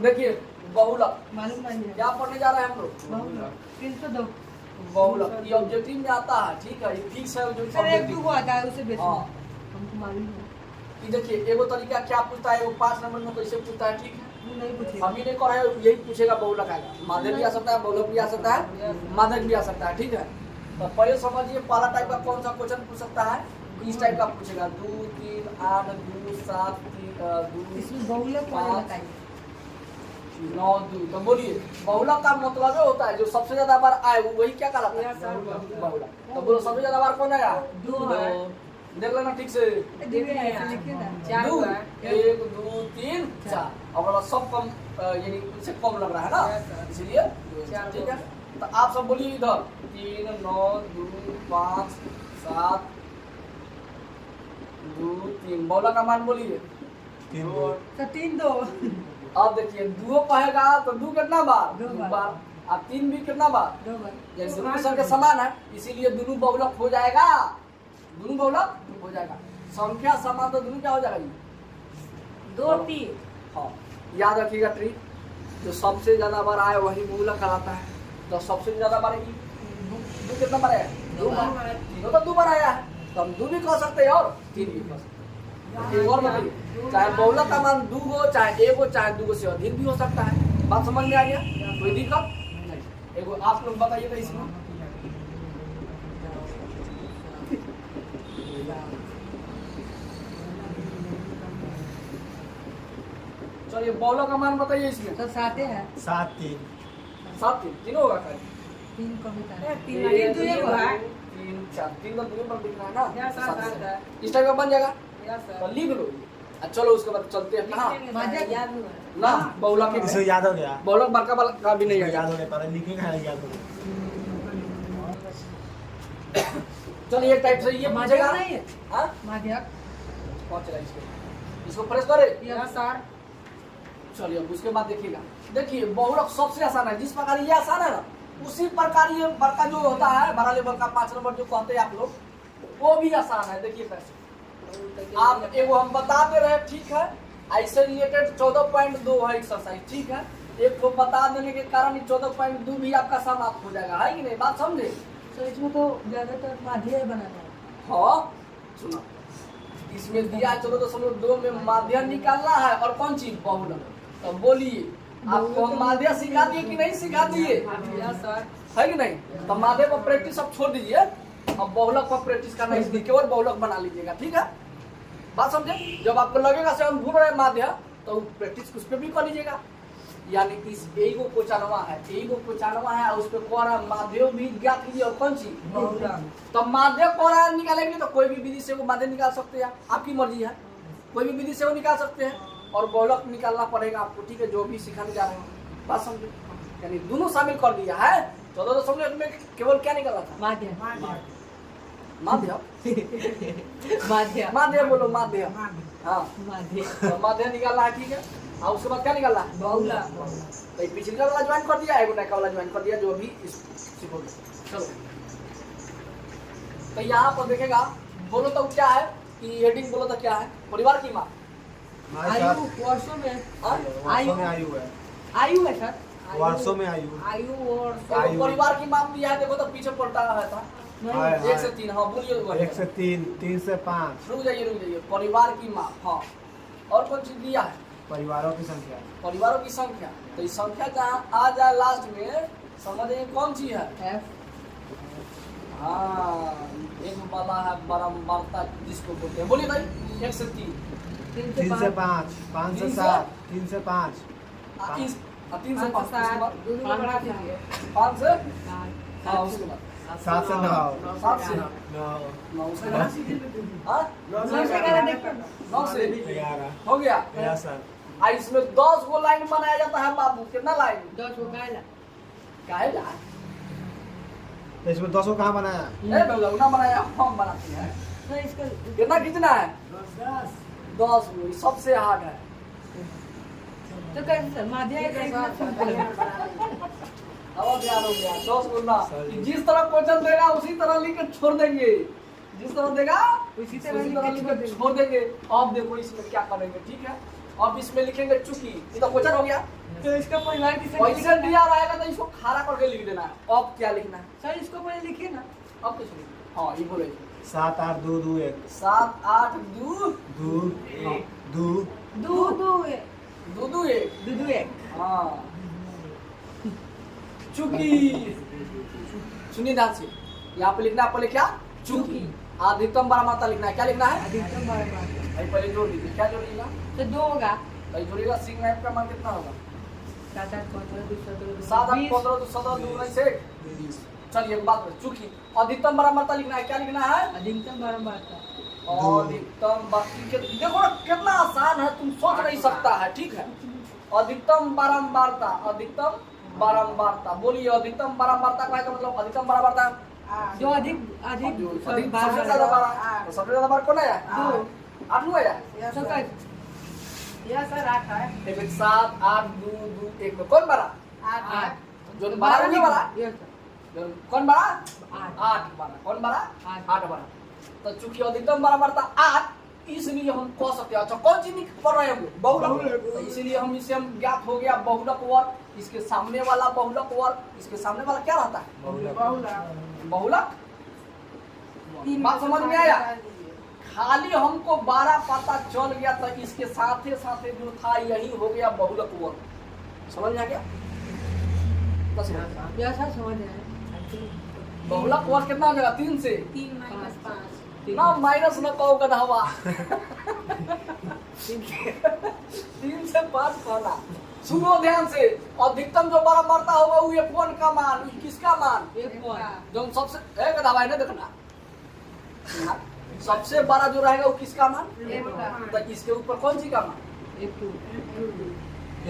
देखिए बहुलक मालूम नहीं है। क्या पढ़ने जा रहे हैं हम लोग? बहुलक 302 बहुलक ये ऑब्जेक्टिव में आता है, ठीक है, ये फिक्स है जो सर एक दो आता है उसे बेच हाँ। हमको मालूम है। ये देखिए एगो तरीका क्या पूछता है, वो 5 नंबर में कैसे पूछता है, ठीक है, वो नहीं पूछेगा। हम ही नहीं कर रहे, यही पूछेगा बहुलक आएगा, माध्यम भी आ सकता है, बहुलक भी आ सकता है, माध्यम भी आ सकता है, ठीक है। तो पहले समझिए पहला टाइप का कौन सा क्वेश्चन पूछ सकता है, इस टाइप का पूछेगा 2 3 8 2 7 2 इसमें बहुलक वाला बताइए। 9 2। तो बोलिए बहुलक का मतलब होता है जो सबसे ज्यादा बार आए वही क्या कहलाता है, बहुलक। तो बोलो सबसे ज्यादा बार कौन आया? 2 है। देख लेना ठीक से, देखिए लिखिए ना 4 1 2 3 4 और सब कम यानी इससे कम लग रहा है ना, इसलिए ठीक है। तो आप सब बोलिए इधर 3 9 2 5 7 2 3 बहुलक का मान बोलिए 3 2 अब देखिए 2 कहेगा तो 2 कितना बार? दो 2 बार। बार। अब 3 भी कितना बार? 2 बार। ये दोनों संख्या समान है, इसीलिए दोनों बहुलक हो जाएगा, दोनों बहुलक हो जाएगा। संख्या समान तो दोनों क्या हो जाएगा? 2 3 हाँ, याद रखिएगा ट्रिक, जो सबसे ज्यादा बार आए वही बहुलक कहलाता है। तो सबसे ज्यादा बार दो कितना बार आया? 2 बार। तीनों तो 2 बार आया है, तो हम 2 भी कह सकते हैं और 3 भी कह सकते हैं। एक और बताइए, चाहे बहुलक का मान 2 हो, चाहे 1 हो, चाहे 2 से अधिक भी हो सकता है। बात समझ में आ गया? कोई दिक्कत नहीं। एगो आप लोग बताइए तो इसमें चलिए बहुलक का मान बताइए इसमें। तो 7 है 7 3 7 3 तीनों होगा क्या? 3 कविता है 3 3 तो ये हुआ है 3 4 3 तो दूर पर दिख रहा है ना, या सात 7 है। इस टाइप का बन जाएगा। या सर तो लिख लो ये। चलो उसके बाद चलते हैं कहाँ मजा याद हुआ है। ना बहुलक के इसे याद हो गया, बहुलक बड़का वाला का भी नहीं इसे है याद हो गया, पर लिखेंगे है याद हो गया। चलिए एक टाइप से ये मजा पूछेगा नहीं है हाँ मजा कौन चला इसको प्रेस करे। या सर चलिए अब उसके बाद देखिएगा, देखिए बहुलक सबसे आसान है, जिस प्रकार ये आसान है ना उसी प्रकार ये बड़का जो होता है बड़ा लेवल का 5 नंबर जो कहते हैं आप लोग, वो भी आसान है। देखिए कैसे आप एगो हम बता दे रहे हैं, ठीक है, ऐसे रिलेटेड 14.2 है एक्सरसाइज, ठीक है, एक को बता देने के कारण 14.2 भी आपका समाप्त हो जाएगा, है कि नहीं? बात समझे? तो इसमें तो ज्यादातर माध्य बनाना है। हाँ सुना, इसमें दिया 14.2 में माध्य निकालना है और कौन चीज? बहुलक। तो बोलिए आपको हम माध्य सिखा दिए कि नहीं सिखा दिए? या सर है कि नहीं? तो माध्य पर प्रैक्टिस अब छोड़ दीजिए, अब बहुलक पर प्रैक्टिस करना, इसलिए केवल बहुलक बना लीजिएगा, ठीक है? बात समझे? जब आपको लगेगा से हम भूल रहे हैं माध्य, तो प्रैक्टिस उस पर भी कर लीजिएगा। यानी इस एगो कोचानवा है, एगो कोचानवा है और उस पर कोरा माध्य भी ज्ञात कीजिए और कौन सी? बहुलक। तो माध्य कोरा निकालेंगे तो कोई भी विधि से वो माध्य निकाल सकते हैं, आपकी मर्जी है, कोई भी विधि से वो निकाल सकते हैं। और बहुलक निकालना पड़ेगा आपको, ठीक है, जो भी सिखाने जा रहे हैं। बात समझे? यानी दोनों शामिल कर दिया है। 14.2 में केवल क्या निकाला था? माध्य माध्य माध्य माध्य बोलो माध्य, हाँ माध्य तो माध्य निकालना है, ठीक है। और उसके बाद क्या निकालना है? बहुलक। तो एक पिछले वाला ज्वाइन कर दिया, एगो नया वाला ज्वाइन कर दिया, जो अभी सीखोगे। चलो तो यहाँ पर देखेगा, बोलो तो क्या है कि हेडिंग बोलो तो क्या है? परिवार की माँ, आयु वर्षों में वर्षों में आयु है, आयु है सर वर्षों में आयु, आयु और आयु। परिवार की माप दिया है, देखो तो पीछे पलटा है था हाँ, 1 से 3। हाँ बोलिए 1 से 3 3 से 5 रुक जाइए परिवार की माप, हाँ और कौन चीज दिया है? परिवारों की संख्या, परिवारों की संख्या। तो इस संख्या जहाँ आ जाए लास्ट में समझिए कौन सी है? एफ हाँ एक वाला है बारंबारता जिसको बोलते हैं, बोलिए भाई। 1 से 3 3 से 5 5 से 7 3 से 5 3 से 5 उसके बाद 5 से हाँ उसके बाद 7 से 9 7 से 9 9 से हाँ 9 से 11 हो गया। या सर इसमें 10 गो लाइन बनाया जाता है बाबू, कितना लाइन? 10 को कायला काहे ला? तो इसमें 10 को कहाँ बनाया? ए बेलौना बनाया, हम बनाते हैं। तो इसका कितना खींचना है? 10 गो, सबसे हार्ड है। तो कैसे सर माध्य अब याद हो गया 10 गो ना, सर। जिस तरह क्वेश्चन देगा उसी तरह लिख के छोड़ देंगे, जिस तरह देगा उसी उसी तरह तरह लिख के छोड़ देंगे। अब देखो इसमें क्या करेंगे, ठीक है? अब इसमें लिखेंगे चुकी, ये तो क्वेश्चन हो गया। तो इसका परिवार किसे क्वेश्चन दिया रहेगा तो इसको खारा करके लिख देना है। अब क्या लिखना है? सर इसको पहले लिखिए ना। अब कुछ नहीं, हाँ ये बोले 7 8 2 2 1 7 8 2 2 हाँ। 2 दो दो 2 2 1 दो एक हाँ चुकी। सुनिए ध्यान से, यहाँ पे लिखना है पहले क्या? चुकी। अधिकतम बारह मात्रा लिखना है। क्या लिखना है? अधिकतम 12 मात्रा। भाई पहले जोड़ दीजिए। क्या जोड़िएगा? तो 2 होगा। भाई जोड़िएगा। सिग्मा एफ का मान कितना होगा? 7 8 15 2 17 7 8 15 2 17 2 9 से 20। चलिए एक बात है, चुकी अधिकतम बारह मात्रा लिखना है। क्या लिखना है? अधिकतम 12 मात्रा। अधिकतम देखो ना कितना आसान है, तुम सोच नहीं सकता है। ठीक है, अधिकतम बारंबारता। अधिकतम बारंबारता बोलिए। अधिकतम बारंबारता का मतलब अधिकतम बारंबारता जो अधिक अधिक सबसे ज्यादा बारह, सबसे ज्यादा बार कौन है? 2 8 हुआ है। यस सर 8 है। एक 7 8 2 2 1 में कौन बड़ा? 8 जो बड़ा होने वाला यस कौन बड़ा? 8 8 बड़ा। कौन बड़ा? 8 8 बड़ा। तो चूंकि अधिकतम बारंबारता 8, इसलिए हम कह सकते हैं। अच्छा कौन चीज पढ़ रहे हैं? बहुलक। तो इसीलिए हम इसे हम ज्ञात हो गया बहुलक वर्ग। इसके सामने वाला बहुलक वर्ग, इसके सामने वाला क्या रहता है? बहुलक। बात समझ में आया? खाली हमको 12 पता चल गया तो इसके साथे साथे जो था यही हो गया बहुलक वर्ग। समझ में आ गया? यस सर समझ आया। बहुलक वर्ग कितना हो जाएगा? 3 से 3 - 5 ना माइनस न कहो गधवा। 3 से 5 कहना। सुनो ध्यान से, अधिकतम जो बारंबारता होगा वो F1 का मान, किसका मान? F1 जो सबसे एक गधवा है ना, देखना सबसे बड़ा जो रहेगा वो किसका मान? तो इसके ऊपर कौन सी का मान? F2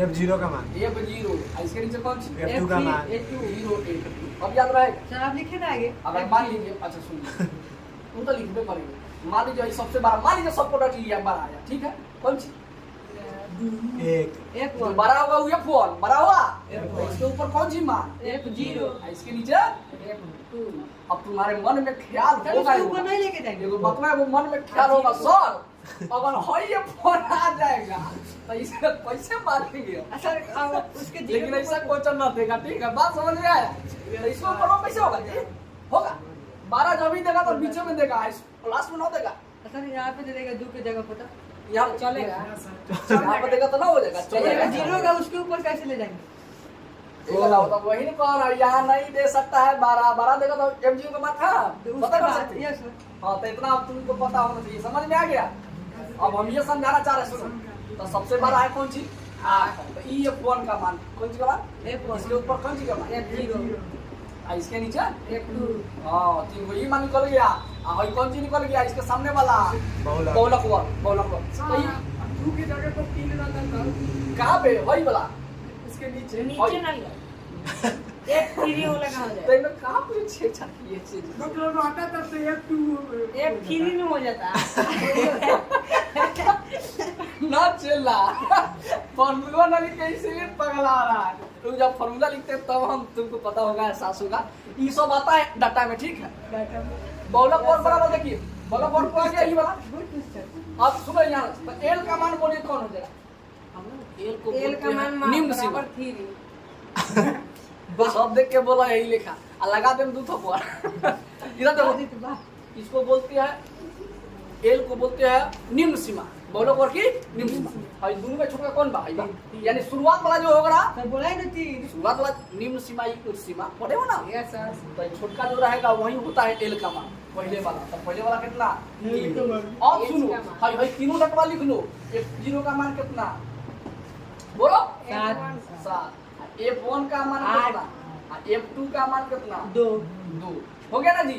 F0 का मान। F0। इसके नीचे कौन सी? F2 का मान। 0 1। अब याद रहेगा? सर आप लिखे ना आगे। अगर मान लीजिए, अच्छा सुनिए, तुम तो लिखने पड़ेगा। मान लीजिए सबसे बड़ा, मान लीजिए सब प्रोडक्ट लिया बड़ा आया, ठीक है? कौन सी? 1 जो F1 बड़ा होगा वो F1 बड़ा हुआ। F1 इसके ऊपर कौन सी मान? F0 इसके नीचे F2 अब तुम्हारे मन में ख्याल सर होगा, उसके ऊपर नहीं लेके जाएंगे। देखो मतलब वो मन में ख्याल होगा सर अगर हई F1 आ जाएगा तो इसे कैसे मारेंगे? सर उसके लेकिन ऐसा क्वेश्चन ना देगा। ठीक है, बात समझ में आया? तो इसके ऊपर वो कैसे होगा जी? होगा 12 जब भी देगा तो बीच में देगा, लास्ट में ना देगा। सर यहाँ पे दे देगा 2 की जगह पता यहाँ पे चलेगा। यहाँ पे देगा तो ना हो जाएगा, चलेगा। चलेगा। 0 का उसके ऊपर कैसे ले जाएंगे? तो वही नहीं कह रहा, यहाँ नहीं दे सकता है 12 देगा तो F0 का मान था तो पता कर उसका सकते हैं। यस सर हाँ तो इतना अब तुमको पता होना चाहिए। समझ में आ गया? अब हम ये समझाना चाह रहे हैं, सुनो। तो सबसे बड़ा है कौन सी? 8। तो ई F1 का मान कौन सी का मान? F1 इसके ऊपर कौन सी का मान? F0 इसके नीचे F2 हाँ 3 को ई मान निकल गया। और कौन सी निकल गया? इसके सामने वाला बहुलक। बहुलक वर्ग। बहुलक वर्ग तो ये 2 की जगह तो 3 रहता था। कहाँ पे? वही वाला इसके नीचे नीचे नहीं F3 वाला कहाँ हो तो जाएगा? इनमें कहाँ पे छेड़छाड़ की है चीज? मतलब आता तब से F3 में हो जाता। ना चिल्ला। फॉर्मूला ना लिखते इसीलिए पगला रहा है। तुम जब फॉर्मूला लिखते हैं तब हम तुमको पता होगा, एहसास होगा। ये सब आता है डाटा में, ठीक है? बहुलक वर्ग बराबर देखिए, बहुलक वर्ग को आ गया ये वाला। अब सुनो यहाँ तो L का मान बोलिए कौन हो जाएगा? L को बोलते हैं निम्न सीमा। बस अब देख के बोला यही लिखा और लगा दे 2 थप्पड़। इधर देखो, इसको बोलते हैं L को बोलते हैं निम्न सीमा। बहुलक वर्ग की निम्न सीमा। और इस दोनों में छोटा कौन बा? यानी शुरुआत वाला जो होगा, सर बोला ही नहीं। शुरुआत वाला निम्न सीमा उच्च सीमा पढ़े हो ना? यस सर तो छोटका जो रहेगा वही होता है L का मान। पहले वाला तो पहले वाला कितना? 3। अब सुनो, हाय हाय तीनों डटवा लिख लो। F0 का मान कितना? बोलो 7। F1 का मान कितना? F2 का मान कितना? 2 हो गया ना जी?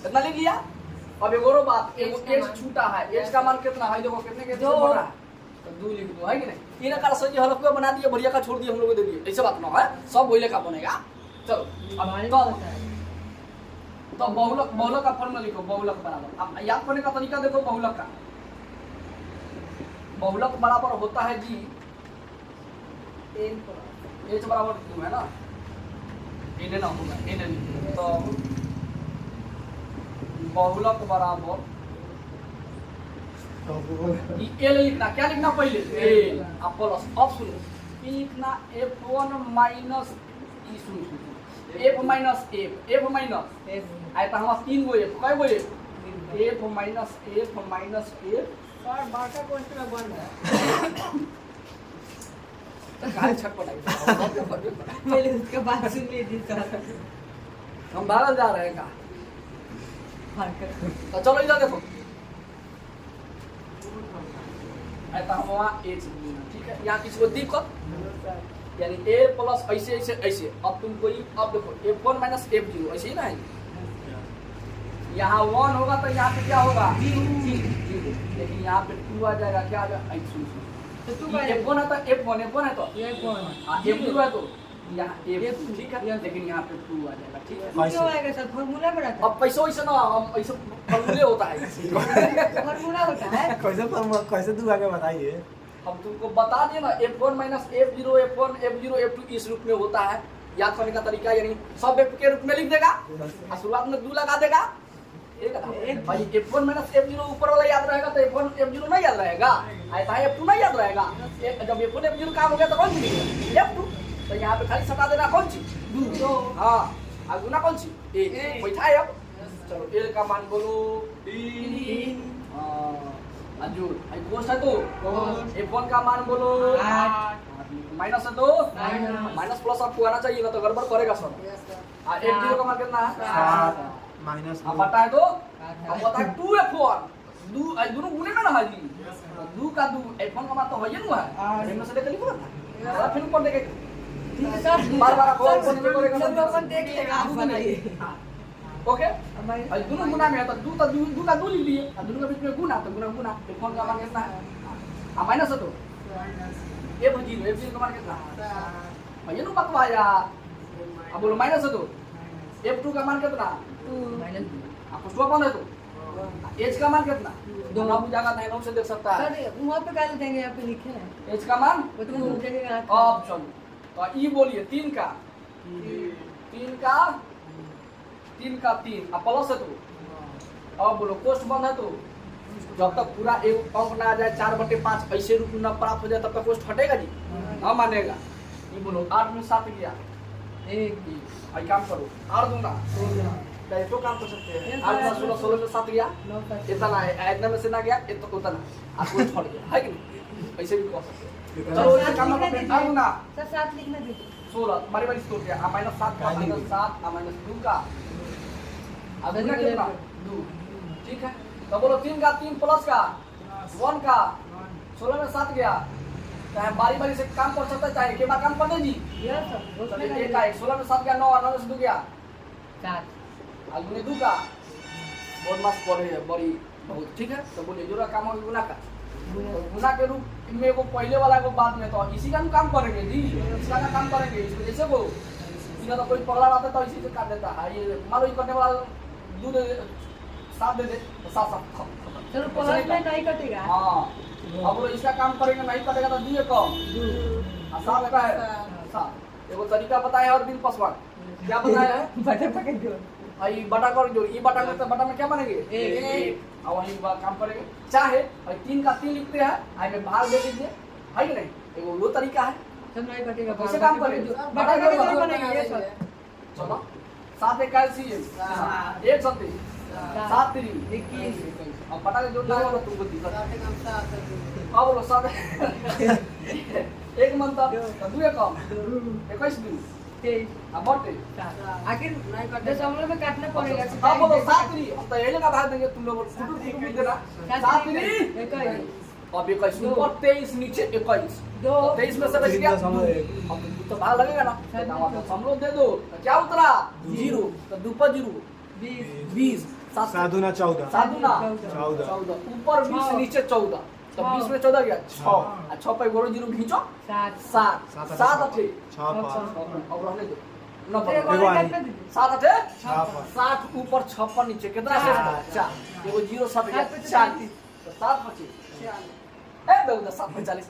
कितना लिख लिया? अब एक और बात, X छूटा है। X का मान कितना है? देखो कितने के 2 बन रहा है तो 2 लिख दो, है कि नहीं? ये ना कर सही हल्का बना दिया, बढ़िया का छोड़ दिया, हम लोग को दे दिए, ऐसे बात ना है। सब वही का बनेगा। चलो अब तो बहुलक का फॉर्मूला लिखो। बहुलक बराबर, अब याद करने का तरीका देखो। बहुलक का बहुलक बराबर होता है जी H बराबर 2 है ना? N ना होगा, N तो बहुलक बराबर एल लिखना, क्या लिखना पहले एल अब प्लस, अब सुनो ई लिखना f1 माइनस ई सुनो f माइनस f माइनस आए तो हमारा 3 गो f, कई गो f minus f minus f और बाटा क्वेश्चन में बन है गाड़ी छटपट आई पहले उसके बाद सुन लीजिए सर हम भागल जा रहे हैं का हरकत तो चलो इधर देखो ऐसा हम वहाँ a लिखना, ठीक है। यहाँ किसी को दिक्कत यानी a प्लस ऐसे ऐसे ऐसे, अब तुमको अब देखो f1 माइनस f0 ऐसे ही ना है, यहाँ 1 होगा तो यहाँ पे क्या होगा 0, लेकिन यहाँ पे 2 आ जाएगा, क्या आ जाएगा सुन तो तू f1 है तो f1 है तो ये कौन f0 है तो यहाँ f2, ठीक है, लेकिन यहाँ पे 2 आ जाएगा, ठीक है। क्यों आएगा सर फॉर्मूला में रहता अब पैसा वैसे ना हम ऐसे फॉर्मूले होता है है फॉर्मूला होता है कैसे तू आगे बताइए। हम तुमको बता दिए ना f1 minus f0 f1 f0 f2 इस रूप में होता है। याद करने का तरीका यानी सब f के रूप में लिख देगा और शुरुआत में 2 लगा देगा, भाई f1 माइनस f0 ऊपर वाला याद रहेगा तो f1 f0 नहीं याद रहेगा, ऐसा है f2 नहीं याद रहेगा। जब f1 f0 काम हो गया तो कौन सी लिखेगा f2, तो यहाँ पे खाली सटा देना कौन सी 2, हाँ और गुना कौन सी 1 बैठा है। अब चलो l का मान बोलो 3, अंजुर आई कोस्ट है तो f1 का मान बोलो 8, माइनस है तो माइनस प्लस आपको आना चाहिए ना तो गड़बड़ करेगा सर। f0 का मान कितना है 7 माइनस अब बता है तो अब बता 2f1 दोनों गुने में ना है जी, 2 का 2 f1 का मान तो है ही ना है, इनमें से लेकर लिखो ना फिर ऊपर देखेंगे बार-बार कौन करेगा सब अपन देख लेगा आप बनाइए ओके। और दोनों गुना में है तो 2 का 2 लिख लिए और दोनों के बीच में गुना तो गुना f1 का मान कितना है और माइनस है तो f0 का मान कितना है ये नो बतवाया। अब बोलो माइनस है तो f2 का मान कितना आपको स्टॉप ऑन है तो h का मान कितना 2 ना बुझागा नहीं नौ से देख सकता है सर वहां पे क्या देंगे यहाँ पे लिखे हैं h का मान वो तो मुझे देखेगा ऑप्शन तो ई बोलिए 3 का 3 अब प्लस है तो अब बोलो कोष्ट बंद है तो जब तक पूरा एक अंक ना आ जाए 4/5 ऐसे रूप में प्राप्त हो जाए तब तक कोष्ट हटेगा जी, हाँ मानेगा। ये बोलो 8 में 7 गया 1, आई काम करो 8 दूना तो काम कर सकते हैं 8 में 16 16 में 7 गया इतना है, इतना में से ना गया इतना उतना और कोष्ट हट गया है कि नहीं, ऐसे भी कर सकते हैं। चलो ये काम करते हैं 8 दूना सर 7 लिखना दीजिए 16 बारी बारी स्कोर किया -7 का -7 -2 का अब गुना कितना 2, ठीक है। तो बोलो 3 का 3 प्लस का 1 का 16 में 7 गया, चाहे बारी बारी से काम कर सकता है चाहे के बार काम कर दे जी। यस सर चलिए 1 का 16 में 7 गया 9 और 9 से 2 गया 7 और गुने 2 का बहुत मस्त पड़े बड़ी बहुत, ठीक है। तो बोलिए जो काम होगा गुना का तो गुना के रूप में वो पहले वाला को बाद में तो इसी का काम करेंगे जी, इसका काम करेंगे इसको जैसे वो इधर तो कोई पगला रहता तो इसी से काट देता है। ये मान लो ये करने वाला 2 दे 7 दे दे तो 7 खत्म चलो प्लस में नहीं कटेगा हाँ। अब बोलो इसका काम करेंगे नहीं कटेगा तो 2 कम और 7 का है 7। एगो तरीका बताया और दिन पासवर्ड क्या बताया है बटे पकड़ दो आई बटा कर जो ये बटा करते बटा में क्या बनेंगे 1 और वही काम करेंगे चाहे 3 का 3 लिखते हैं आई में भाग दे दीजिए है कि नहीं, एगो वो तरीका है सब नहीं कटेगा कैसे काम करेंगे बटा करके बनेगा ये सर चलो 7 1 कैलसियम 1 सत्ती 7 3 21 अब बटा के जोड़ना है तुमको दिक्कत अब बोलो 7 एक मंत्र 2 कम 21 दिन 23 अब बटे आखिर दशमलव में काटना पड़ेगा अब बोलो 7 3 अब तो एले का भाग देंगे तुम लोग फुटू फुटू मिल देना 7 3 अब 21 ऊपर 23 नीचे 21 23 में से बच गया अब तो भाग लगेगा ना तो हम लोग दे दो तो क्या उतरा 0 तो 2 पर 0 20 7 दूना 14 7 दूना 14 ऊपर 20 नीचे 14 तो 20 में 14 गया 6 और 6 पे गोरो 0 खींचो 7 7 8 6 5 अब रहने दो एगो आई 7 8 6 60 ऊपर 56 नीचे कितना शेष 4 एगो 0 7 गया 40 तो 7 25 ए बेउदा 7 45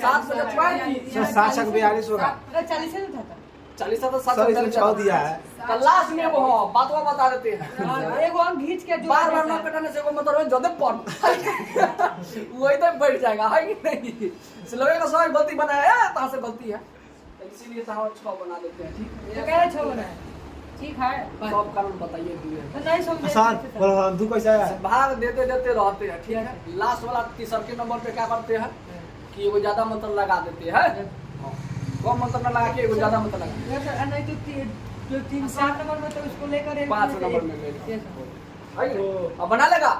7 से 35 60 42 होगा 40 से था 40 था तो 7 सर इसमें 6 दिया है। तो लास्ट में वो बात बता देते हैं। एगो हम घींच के जो बार ना कटाने से को मतलब है जदे पड़ वही तो बैठ जाएगा है कि नहीं। सिलवे का सवाल गलती बनाया है कहां से गलती है, तो इसीलिए तो हम 6 बना देते हैं। ठीक ये कह रहे 6 बना है, ठीक है सब कानून बताइए दिए तो नहीं समझे आसान बोलो हाँ, तू कैसा है? भाग देते देते रहते हैं। ठीक है, लास्ट वाला तीसरे के नंबर पे क्या करते हैं कि एगो ज्यादा मंत्र लगा देते हैं। कम मंत्र न लगा के एगो ज्यादा मंत्र लगा। ये सर नहीं तो जो 3 4 नंबर में तो उसको लेकर 5 नंबर में ले लो। Yes, sir। है कि? अब बना लेगा।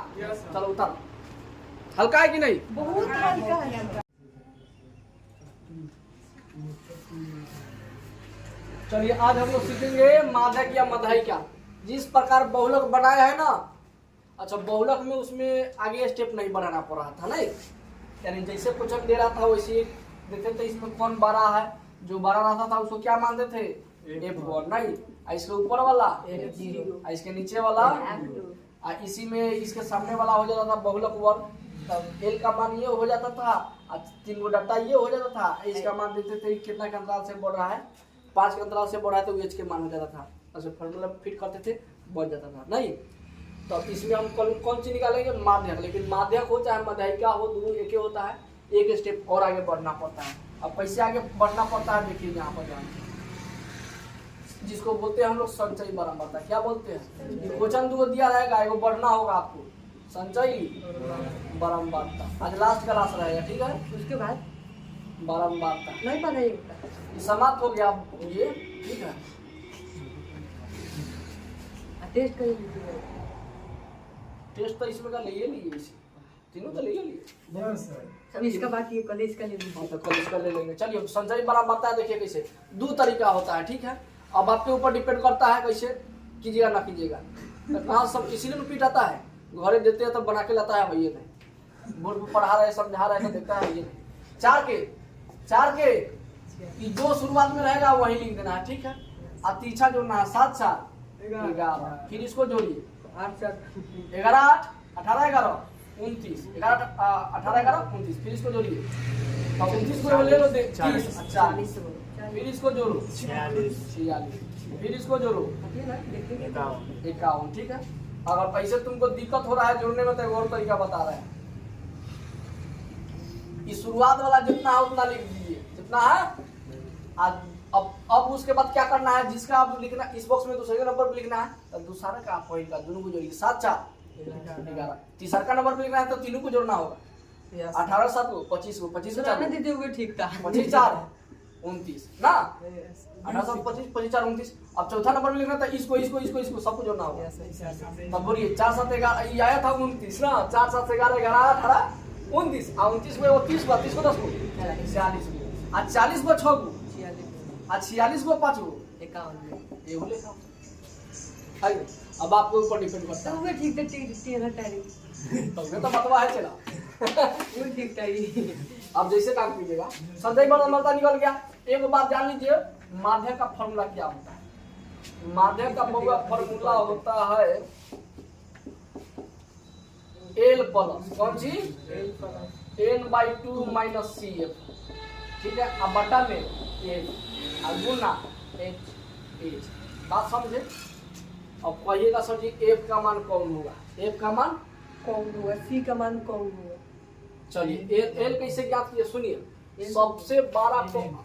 चलो उतर। हल्का है कि नहीं? बहुत हल्का है। चलिए आज हम लोग सीखेंगे माध्यक या मध्यिका। जिस प्रकार बहुलक बनाया है ना, अच्छा बहुलक में उसमें आगे स्टेप नहीं बढ़ाना पड़ रहा था नहीं, यानी जैसे क्वेश्चन दे रहा था वैसे देखते थे इसमें कौन बड़ा है, जो बड़ा रहता था उसको क्या मानते थे F1 नहीं, इसके ऊपर वाला F0, इसके नीचे वाला, इसी में इसके सामने वाला हो जाता था बहुलक वर्ग। तब एल का मान ये हो जाता था, 3 गो डाटा ये हो जाता था। इसका मान देते थे कितना के अंतराल से बढ़ रहा है, 5 के अंतराल से बढ़ रहा है तो एच के मान हो जाता था। अच्छा फॉर्मूला फिट करते थे बढ़ जाता था नहीं। तो इसमें हम कौन सी निकालेंगे माध्यक, लेकिन माध्यक हो चाहे मध्यिका हो दोनों एक ही होता है, एक स्टेप और आगे बढ़ना पड़ता है। अब कैसे आगे बढ़ना पड़ता है देखिए यहाँ पर ध्यान, जिसको बोलते हैं हम लोग संचयी बारंबारता। क्या बोलते हैं, क्वेश्चन 2 दिया रहेगा, एगो बढ़ना होगा आपको, संचयी बारंबारता। आज लास्ट क्लास रहेगा ठीक है, उसके बाद बारंबारता नहीं पता ये समाप्त हो गया ये। ठीक है, टेस्ट करिए। टेस्ट तो इसमें का ले लिए इसे तीनों तो ले लिए। Yes sir. सब इसका बाकी है, कॉलेज का ले हाँ लीजिए। तो कल इसका ले लेंगे। चलिए संचयी बारंबारता देखिए कैसे 2 तरीका होता है। ठीक है, अब आपके ऊपर डिपेंड करता है कैसे कीजिएगा ना कीजिएगा। कहाँ सब इसीलिए रिपीट आता है, घरे देते हैं तो बना के लाता है भैया नहीं, बोर्ड पर पढ़ा रहे समझा रहे तो देखता है ये नहीं। 4 के ये जो शुरुआत में रहेगा वही लिख देना है। ठीक है, और तीसरा जोड़ना है 7 4 11, फिर इसको जोड़िए 8 4 11 8 18 11 29 11 18 11 29, फिर इसको जोड़िए। अब 29 को ले लो 30 40, फिर इसको जोड़ो 46, फिर इसको जोड़ो 51। ठीक है, अगर ऐसे तुमको दिक्कत हो रहा है जोड़ने में तो एक और तरीका बता रहे हैं। इस शुरुआत वाला जितना है उतना लिख दीजिए जितना है। अब उसके बाद क्या करना है, जिसका आप लिखना इस बॉक्स में दूसरे नंबर पर लिखना है तो दूसरा का पॉइंट का दोनों को जोड़िए 7 4 11। तीसरा का नंबर पर लिखना है तो तीनों को जोड़ना होगा 18 7 को 25 को 25 जाने दीजिए वो ठीक था। 25 4 29 ना 18 7 25 25 4 29। अब चौथा नंबर में लिखना था इसको सबको जोड़ना होगा। तब बोलिए 4 7 11 ये आया था 29 ना, 4 7 11 11 18 29 और 29 में वो 30 को 10 को 46 को और 40 को 6 को और 46 को 5 को 51 ये बोले था। आइए अब आपके ऊपर डिपेंड करता तो है। वो ठीक था, तेरा टाइम तो ये तो बतवा है चला वो ठीक था ही। अब जैसे काम कीजिएगा संचयी बारंबारता निकल गया। एक बात जान लीजिए माध्यक का फॉर्मूला क्या होता है। माध्यक का फॉर्मूला होता है L प्लस कौन सी n/2 माइनस CF। ठीक है, अब बटा में H और गुना H। बात समझे। अब कहिएगा सर जी F का मान कौन होगा, F का मान कौन हुआ, C का मान कौन हुआ। चलिए L कैसे ज्ञात किए सुनिए। सबसे बड़ा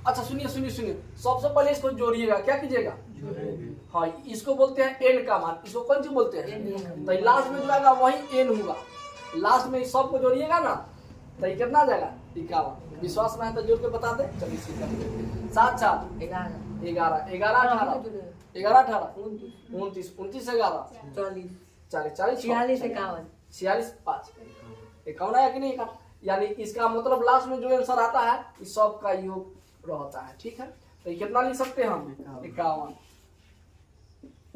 अच्छा सुनिए सबसे पहले इसको जोड़िएगा। क्या कीजिएगा, हाँ इसको बोलते हैं n का मान, इसको कौन सी बोलते हैं, तो लास्ट में जुड़ेगा वही n होगा। लास्ट में सबको जोड़िएगा ना तो ये कितना आ जाएगा 51। विश्वास में है तो जोड़ के बता दे। चलिए 7 4 11 11 18 11 18 29 29 11 40 40 46 51 46 5 51 आया कि नहीं का, यानी इसका मतलब लास्ट में जो आंसर आता है इस सब का योग रहता है। ठीक है, तो ये कितना लिख सकते हैं हम 51।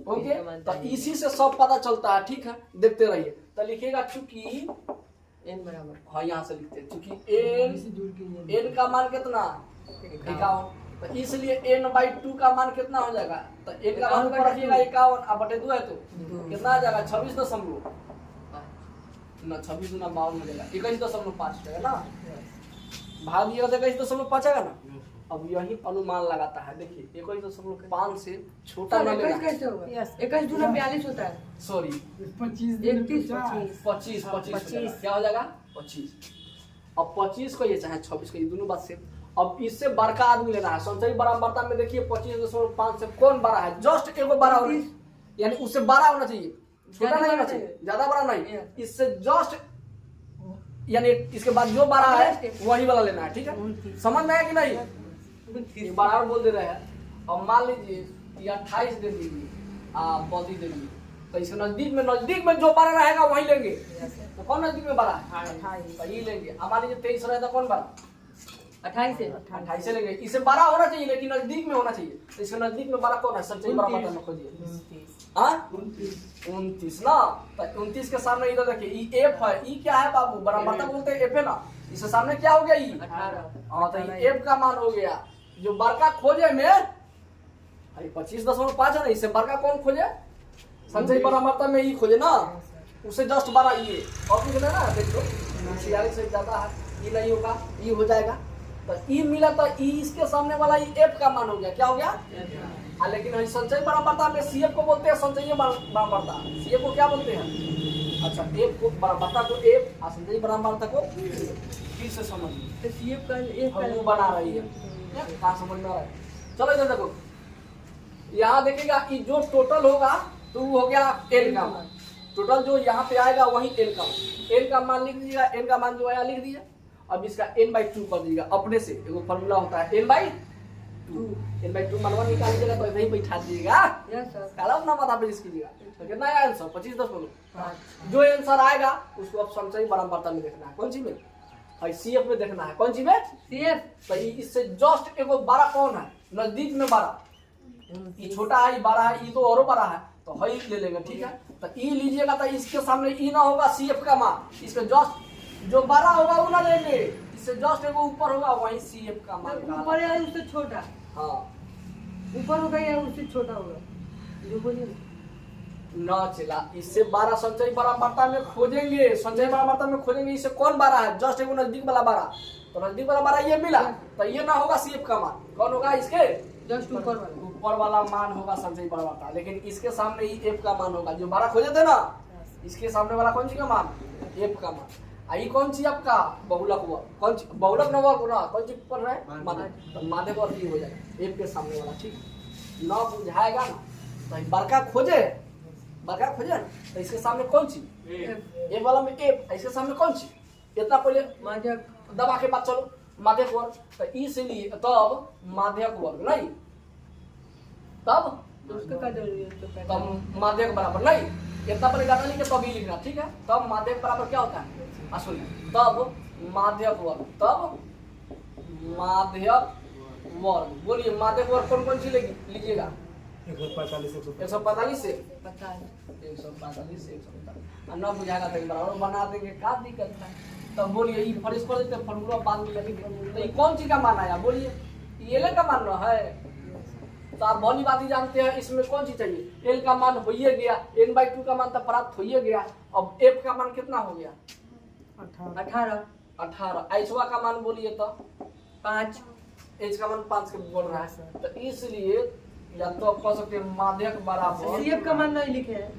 ओके, तो इसी से सब पता चलता है। ठीक है, देखते रहिए। तो लिखिएगा चूंकि n बराबर, हाँ यहाँ से लिखते हैं चूंकि n का मान कितना 51, तो इसलिए n/2 का मान कितना हो जाएगा, तो n का मान ऊपर रखिएगा 51 अब बटे 2 है तो कितना आ जाएगा 26 ना 26 गुना 52 हो जाएगा 21.5 जाएगा ना, भाग दिया तो 21.5 आएगा ना। अब यही अनुमान लगाता है। देखिए 21.5 से छोटा न लेना, कैसे होगा? 21 दूना 42 होता है। सॉरी 25 31 25 क्या हो जाएगा 25। अब 25 को ये चाहे 26 को, ये दोनों बात सेम। अब इससे बड़का आदमी लेना है। संचयी बराबरता में देखिए 25.5 से कौन बड़ा है, जस्ट एगो बड़ा होना, यानी उससे बड़ा होना चाहिए, छोटा नहीं होना चाहिए, ज्यादा बड़ा नहीं, इससे जस्ट यानी इसके बाद जो बड़ा है वही वाला लेना है। ठीक है, समझ में आया कि नहीं? बराबर बोल दे रहे हैं। अब मान लीजिए ये 28 दे दीजिए, 32 दे दीजिए, तो इसके नजदीक में जो बड़ा रहेगा वही लेंगे। तो कौन नजदीक में बड़ा है? 28 तो ये लेंगे। अब मान लीजिए 23 रहेगा, कौन बड़ा? 28 से लेंगे। इसे बड़ा होना चाहिए लेकिन नजदीक में होना चाहिए। तो इसके नजदीक में बड़ा कौन है? संचयी बराबरता में खोजिए। 29 ना, तो 29 के सामने इधर देखिए ई एफ है। ई क्या है बाबू? बराबरता बोलते हैं एफ है ना। इसके सामने क्या हो गया? ई 18। हाँ, तो एफ का मान हो गया। जो बड़का खोजे में 25.5 है ना, इससे बड़का कौन खोजे? संचयी बराबरता में ई खोजे ना, उससे जस्ट बड़ा ये। और कुछ ना देख लो, 46 से ज्यादा है, ई नहीं होगा, ई हो जाएगा। तो ई मिला तो ई इसके सामने वाला ई एफ का मान हो गया। क्या हो गया? लेकिन संचयी बराबरता में सीएफ को बोलते हैं संचयी बराबरता। सीएफ को क्या बोलते हैं? अच्छा, एफ को बराबरता को एफ और संचयी बराबरता को फिर से समझिए। तो सीएफ का एफ का हम बना रही है, कहाँ समझ में आ रहा है? चलो इधर देखो, यहाँ देखिएगा ये जो टोटल होगा तो वो हो गया एल का मान। टोटल जो यहाँ पे आएगा वही एल का मान। एल का मान लिख दीजिएगा, एल का मान जो आया लिख दीजिए। अब इसका n/2 कर दीजिएगा अपने से। एगो फॉर्मूला होता है n/2 मानवा निकाल लीजिएगा तो वही बैठा दीजिएगा। Yes sir. कलम ना बता पे कीजिएगा। तो कितना आया आंसर? 25.5। जो आंसर आएगा उसको अब संचयी बराबरता में देखना है। कौन सी में? सीएफ में देखना है। कौन सी में? सीएफ। तो इससे जस्ट एगो बड़ा कौन है? नजदीक में बड़ा। ये छोटा है, ये बड़ा है, ये तो और बड़ा है, तो हई ले लेंगे। ठीक है, तो ई लीजिएगा तो इसके सामने ई ना होगा सीएफ का मान। इसके जस्ट जो बड़ा होगा वो ना लेंगे, इससे जस्ट एगो ऊपर होगा वही सीएफ का मान। ऊपर या उससे छोटा? हाँ, ऊपर होगा या उससे छोटा होगा? जो बोलिए ना चला। इससे 12 संचयी बराबरता में खोजेंगे, संचयी बराबरता में खोजेंगे इससे कौन बड़ा है, जस्ट एगो नजदीक वाला बड़ा। तो नजदीक वाला बड़ा ये मिला, तो ये ना होगा सीएफ का मान। कौन होगा? इसके जस्ट ऊपर वाला मान होगा संचयी बराबरता। लेकिन इसके सामने ही एफ का मान होगा। जो बड़ा खोजे थे ना, इसके सामने वाला कौन सी का मान? एफ का मान। आई कौन सी आपका? बहुलक वर्ग। कौन सी? बहुलक न वर्ग ना, कौन सी पढ़ रहे हैं? माध्यक। तो माध्यक वर्ग ये हो जाएगा एफ के सामने वाला। ठीक, ना बुझाएगा ना तो बड़का खोजे, बड़का खोजे ना, तो इसके सामने कौन सी? एफ वाला में एफ, इसके सामने कौन सी? इतना पहले माध्यक दबा के बात चलो माध्यक वर्ग। तो इसलिए तब माध्यक वर्ग नहीं, तब उसका क्या जरूरी है? तो तब माध्यक बराबर नहीं, इतना पहले डाटा लिखे तभी लिखना। ठीक है, तब माध्यक बराबर क्या होता है? सुनिए, तब माध्यक वर्ग, तब माध्यक वर्ग। बोलिए माध्यक वर्ग कौन कौन सी लीजिएगा? 145 से 145 से 145 से 145। ना बुझाएगा तो बराबर बना देंगे, क्या दिक्कत है? तब बोलिए ये फरिश कर देते फॉर्मूला बाद में लगेगा। तो ये कौन सी का मान आया? बोलिए ये एल का मान ना है। तो आप भली बात ही जानते हैं, इसमें कौन सी चाहिए? एल का मान हो ही गया, n/2 का मान तो प्राप्त हो ही गया। अब एफ का मान कितना हो गया? 18। ऐसवा का मान बोलिए तो 5। एच का मान 5 के बोल रहा है। तो इसलिए या तो आप कह सकते हैं माध्यक बराबर। सीएफ का मान नहीं लिखे हैं।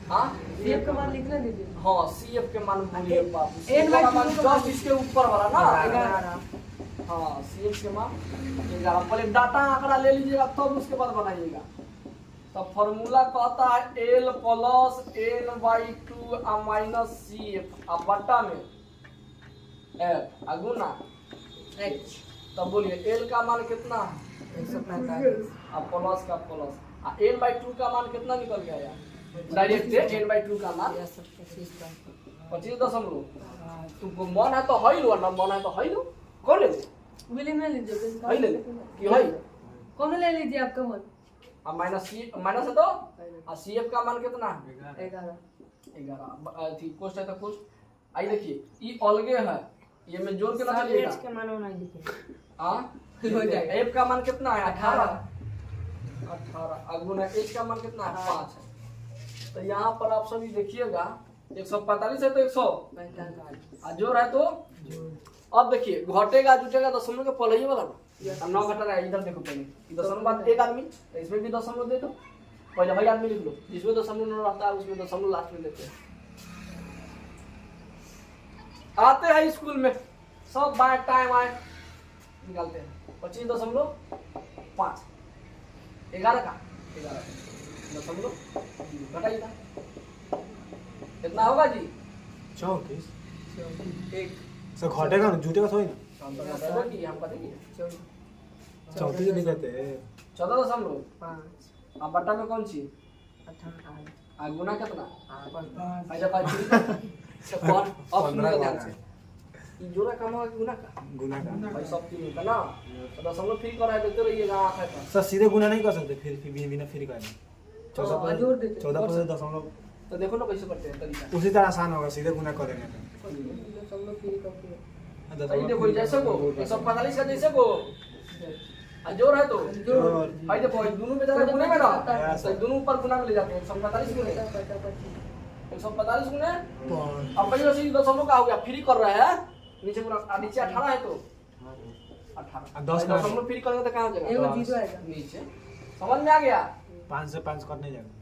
हाँ, सीएफ का मान लिखना दीजिए। हाँ, सीएफ के मान बोलिए बाबू। n/2 का मान जस्ट इसके ऊपर वाला ना 11। हाँ, सीएफ के मान 11। पहले डाटा आंकड़ा ले लीजिएगा तब उसके बाद बनाइएगा। तो फॉर्मूला कहता है L plus n/2 minus CF अब बट्टा में एफ गुना एच। तब बोलिए एल का मान कितना है? 145। अब प्लस का प्लस n/2 का मान कितना निकल गया यार? डायरेक्ट n/2 का मान 25.5। तुमको मन है तो है लो, ना मन है तो है लो। कौन ले? विलियम ले लीजिए। है ले क्यों है? कौन ले लीजिए आपका मन? अब माइनस है तो और सीएफ का मान कितना है? 11। थी कोष्ट है तो कोष्ट। आई देखिए ये अलगे है, ये में जोड़ के ना चलिएगा। एच के मान होना लिखे। हां, हो जाएगा। एफ का मान कितना है? 18 अगुना एच का मान कितना है? 5 है। तो यहाँ पर आप सभी देखिएगा 145 है तो 145 जोड़ है तो अब देखिए घटेगा जुटेगा दशमलव के पहले ही वाला अब 9 घटा रहा है, इधर देखो पहले ये दशमलव बाद एक आदमी, तो इसमें भी दशमलव दे दो। पहले भाई आदमी लिख लो, जिसमें दशमलव न रहता है उसमें दशमलव लास्ट में देते हैं। आते हैं स्कूल में सब बाय टाइम आए निकालते हैं 25.5 11 का 11.0 घटाइए था कितना होगा जी 34 एक सर घटेगा ना जूते का थोड़ी ना हम पता नहीं 34 नहीं कहते 14.5 अब बट्टा में कौन सी आ गुना कितना ऐसा कौन कौन अब सुनो ध्यान से ये जोड़ा कम होगा कि गुना का गुना का भाई सब तीन होता ना तो दशमलव फिर कर देते रहिएगा आखिर तक सर सीधे गुना नहीं कर सकते फिर बिना फिर करने 14.5 तो देखो ना कैसे करते हैं तरीका उसी तरह आसान होगा सीधे गुना करेंगे तो ये देखो जैसे को 145 का जैसे को जोर है तो भाई देखो दोनों में जगह गुने में ना तो दोनों ऊपर गुना में ले जाते हैं 145 गुने 145 गुने अब भाई वैसे दशमलव का हो गया फ्री कर रहे हैं नीचे पूरा नीचे 18 है तो 18 10 का दशमलव फ्री करेंगे तो कहां जाएगा एगो जीरो आएगा नीचे समझ में आ गया 5 से 5 करने जाएगा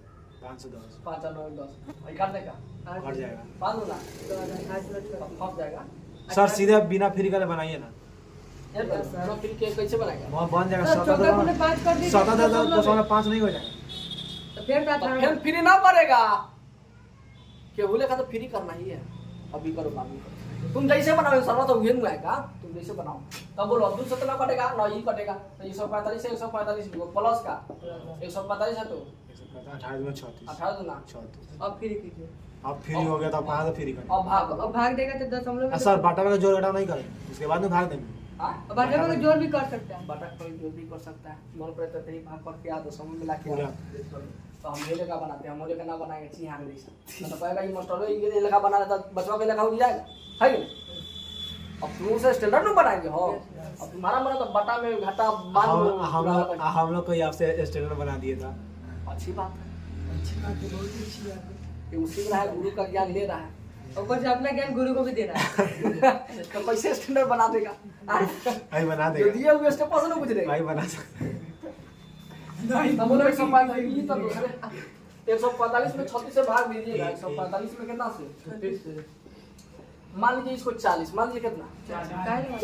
5 से 10 5 और 10 भाई काट देगा कट जाएगा 5 गुना फंस जाएगा सर सीधे बिना फ्री करे बनाइए ना ये तो फिर कैसे बनाएगा वहाँ बन जाएगा तो 17.5 नहीं हो जाएगा तो फिर तो फिर फ्री ना करेगा केहू लेखा तो फ्री करना ही है अभी करो बाद में करो। तुम जैसे बनाओ सर्वा तो उहे आएगा तुम जैसे बनाओ तब बोलो 2 से कितना कटेगा 9 ही कटेगा तो 145 से 145 प्लस का 145 है तो 18 में 36 18 गुना 36 अब फ्री कीजिए अब फ्री हो गया तो आप कहाँ से फ्री करें अब भाग अब भाग देगा तो दशमलव में सर बाटा में जोड़ घटाव नहीं करेंगे उसके बाद में भाग देंगे हां बाटा में जोड़ भी कर सकते हैं बटा कोई जो भी कर सकता है मन पर तो ही भाग करके आ दशमलव मिला के पूरा। तो हम ये लगा बनाते हैं हम लोग ना बनाएंगे चिहां में जैसा तो कहेगा ये मास्टर ये लगा बना रहा था बचवा के लगा हो जाएगा है कि नहीं? अब तुम से स्टैंडर्ड में बनाएंगे हो अब तुम्हारा मन तो बटा में घाटा बांध दो हम लोग कोई आपसे स्टैंडर्ड बना दिया था अच्छी बात है ये उसी में है गुरु का ज्ञान ले रहा है ऊपर से अपना ज्ञान गुरु को भी दे रहा है तो कैसे स्टैंडर्ड बना देगा भाई बना जो देगा दिए हुए स्टेप पर ना कुछ देगा भाई बना सकते तब बोलो 145 तो दूसरे 145 में 36 से भाग दीजिएगा 145 में कितना से मान लीजिए इसको 40 मान लीजिए कितना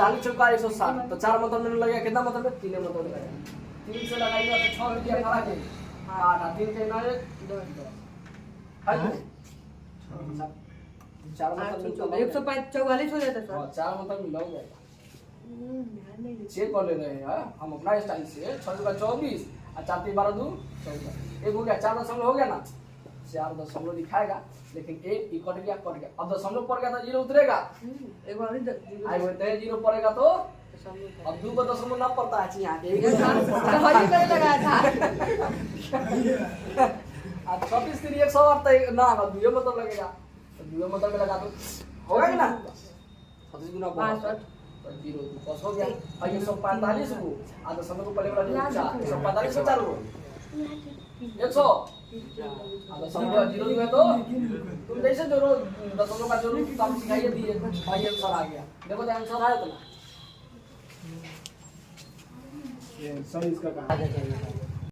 40 चौका 160 तो 4 मतलब में लगेगा कितना मतलब में 3 मतलब में लगेगा 3 से लगाइएगा तो 6 रुपया 18 के 3 के ना 4 मतलब में 144 हो जाता सर 4 मतलब में लग जाएगा चेक कर ले रहे हैं हम अपना स्टाइल से 6 का 24 और 4 3 12 2 14 एक हो गया 4 दशमलव हो गया ना 4 दशमलव दिखाएगा लेकिन एक ही कट गया अब दशमलव पड़ गया तो 0 उतरेगा एक बार आई बोलते हैं 0 पड़ेगा तो अब 2 का दशमलव ना पड़ता है यहाँ के हरी में लगाया था 36 3 108 ना 2 मतलब लगेगा तो 2 मतलब में लगा दो होगा कि ना 36 गुना 62 तो 0 बस हो गया और 145 को आधा समय को पहले वाला 145 से चालू 100 आधा समय 0 है तो तुम जैसे जोड़ो दशमलव का जोड़ो काम सिखाइए दिए भाई आंसर आ गया देखो तो आंसर आया तो ना ये सर इसका कहाँ